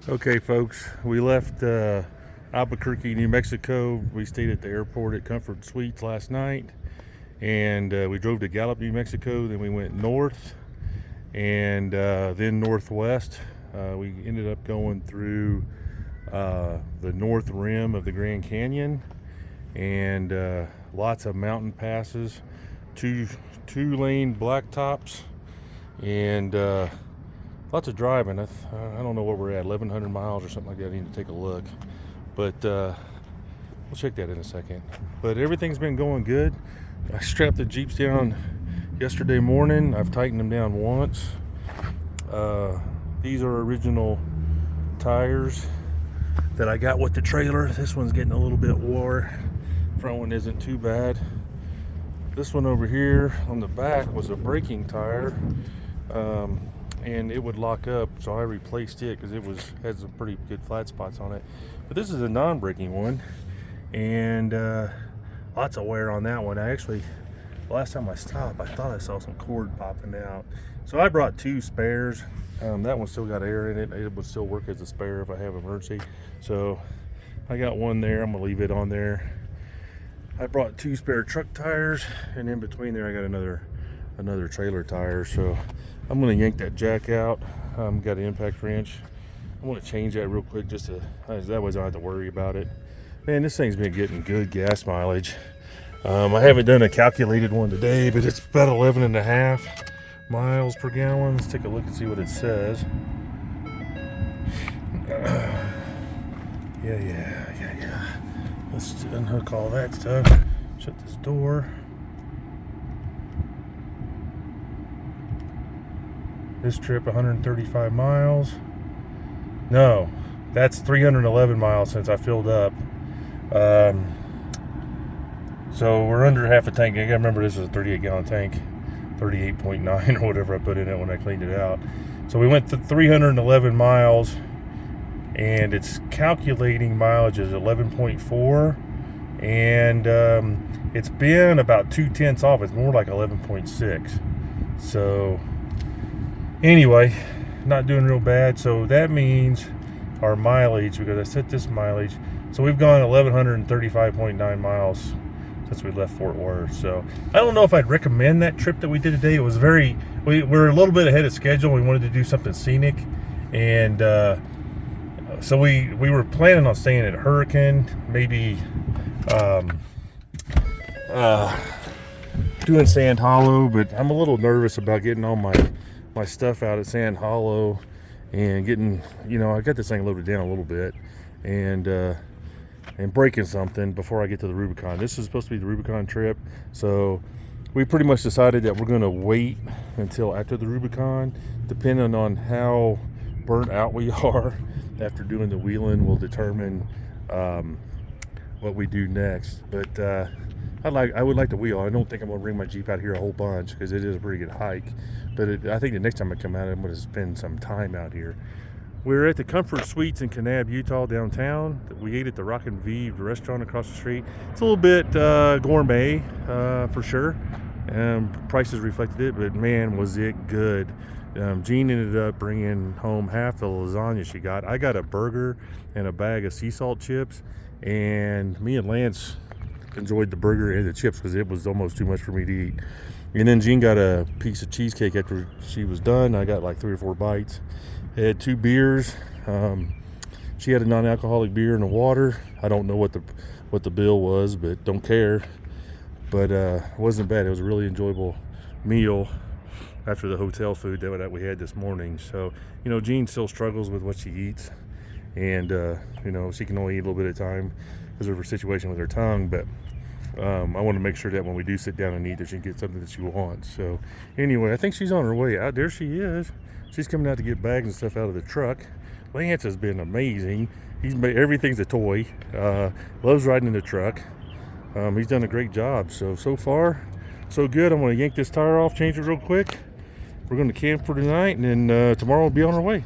Okay, folks, we left Albuquerque, New Mexico. We stayed at the airport at Comfort Suites last night, and we drove to Gallup, New Mexico. Then we went north and then northwest. We ended up going through the north rim of the Grand Canyon, and lots of mountain passes, two-lane blacktops, and lots of driving. I don't know where we're at, 1,100 miles or something like that. I need to take a look, but we'll check that in a second. But everything's been going good. I strapped the Jeeps down yesterday morning. I've tightened them down once. These are original tires that I got with the trailer. This one's getting a little bit wore. Front one isn't too bad. This one over here on the back was a braking tire. And it would lock up, so I replaced it because it had some pretty good flat spots on it. But this is a non-braking one, and lots of wear on that one. Last time I stopped, I thought I saw some cord popping out, so I brought two spares. That one still got air in it. It would still work as a spare if I have emergency. So I got one there. I'm gonna leave it on there. I brought two spare truck tires, and in between there I got another trailer tire. So I'm going to yank that jack out. Got an impact wrench. I'm going to change that real quick just to, that way I don't have to worry about it. Man, this thing's been getting good gas mileage. I haven't done a calculated one today, but it's about 11.5 miles per gallon. Let's take a look and see what it says. Yeah. Let's unhook all that stuff. Shut this door. This trip 135 miles. No, that's 311 miles since I filled up. So we're under half a tank. I gotta remember this is a 38-gallon tank, 38.9 or whatever I put in it when I cleaned it out. So we went to 311 miles, and it's calculating mileage is 11.4, and it's been about 2/10 off. It's more like 11.6. So anyway, not doing real bad. So that means our mileage, because I set this mileage, so we've gone 1,135.9 miles since we left Fort Worth. So I don't know if I'd recommend that trip that we did today. It was we're a little bit ahead of schedule. We wanted to do something scenic, and so we were planning on staying at Hurricane, maybe doing Sand Hollow, but I'm a little nervous about getting all my stuff out at Sand Hollow and getting, I got this thing loaded down a little bit, and breaking something before I get to the Rubicon. This is supposed to be the Rubicon trip, so we pretty much decided that we're going to wait until after the Rubicon. Depending on how burnt out we are after doing the wheeling will determine what we do next. But I would like to wheel. I don't think I'm going to bring my Jeep out here a whole bunch because it is a pretty good hike. But I think the next time I come out, I'm going to spend some time out here. We're at the Comfort Suites in Kanab, Utah, downtown. We ate at the Rockin' V restaurant across the street. It's a little bit gourmet, for sure. Prices reflected it, but man, was it good. Jean ended up bringing home half the lasagna she got. I got a burger and a bag of sea salt chips, and me and Lance enjoyed the burger and the chips because it was almost too much for me to eat. And then Jean got a piece of cheesecake after she was done. I got like 3 or 4 bites. I had 2 beers. She had a non-alcoholic beer and a water. I don't know what the bill was, but don't care. But it wasn't bad. It was a really enjoyable meal after the hotel food that we had this morning. So, Jean still struggles with what she eats, and she can only eat a little bit at a time because of her situation with her tongue. But I want to make sure that when we do sit down and eat, that she can get something that she wants. So anyway, I think she's on her way out. There she is. She's coming out to get bags and stuff out of the truck. Lance has been amazing. He's made everything's a toy. Loves riding in the truck. He's done a great job. So far, so good. I'm going to yank this tire off, change it real quick. We're going to camp for tonight, and then tomorrow we'll be on our way.